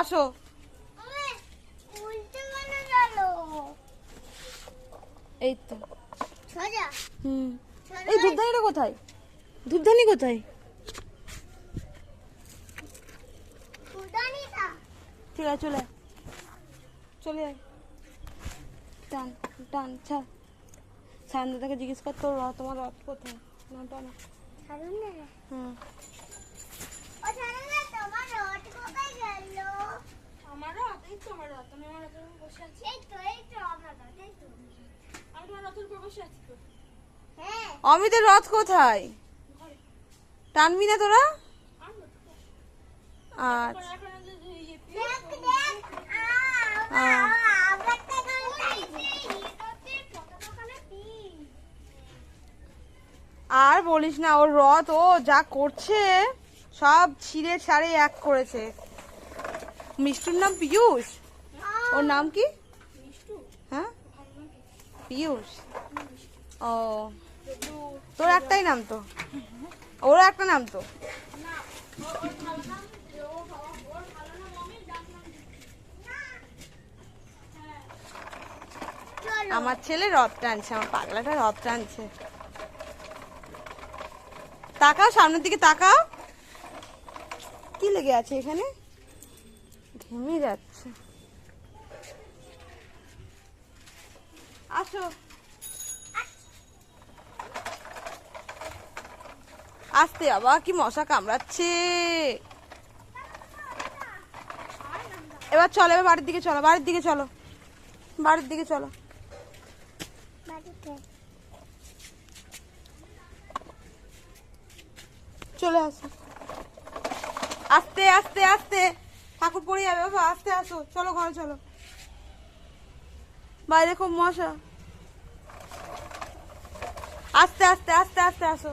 আসো। এই তো এই ধূপধানিটা কোথায়? ধূপধানি কোথায়? ঠিক আছে চলে চলে আয়। টান টান ছাড়। সায়নদাদাকে জিজ্ঞেস কর তোর তোমার রথ কোথায়? না টানা। হুম অমিতের রথ কোথায়? টানবি না তোরা? আচ্ছা আর বলিস না, ওর রথ ও যা করছে সব ছিঁড়ে ছাড়ে এক করেছে। মিষ্টুর নাম পীযূষ? ওর নাম কি? হ্যাঁ পীযূষ। ও তোর একটাই নাম তো, ওরও একটা নাম তো। আমার ছেলে রথ টানছে, আমার পাগলাটা রথ টানছে। তাকাও সামনের দিকে, তাকাও। কি লেগে আছে এখানে? ঘেমে যাচ্ছে। আসো আস্তে, বাবা কি মশা কামড়াচ্ছে। এবার চলো, এবার বাড়ির দিকে চলো, বাড়ির দিকে চলো, বাড়ির দিকে চলো। চলে আসো আস্তে আস্তে আস্তে, ঠাকুর পড়ে যাবে বাবা, আস্তে আসো। চলো ঘরে চলো, বাইরে খুব মশা। আস্তে আস্তে আস্তে আস্তে আসো।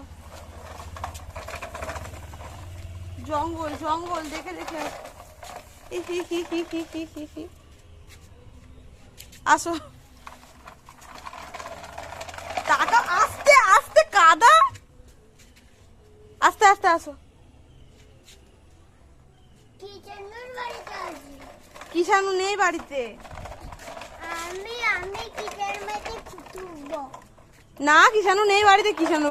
জঙ্গল জঙ্গল দেখে দেখে আসো। টাকা আস্তে আস্তে, কাদা। আস্তে আস্তে আসো। কিষানু নেই বাড়িতে। না কিষানু নেই বাড়িতে। কিষানু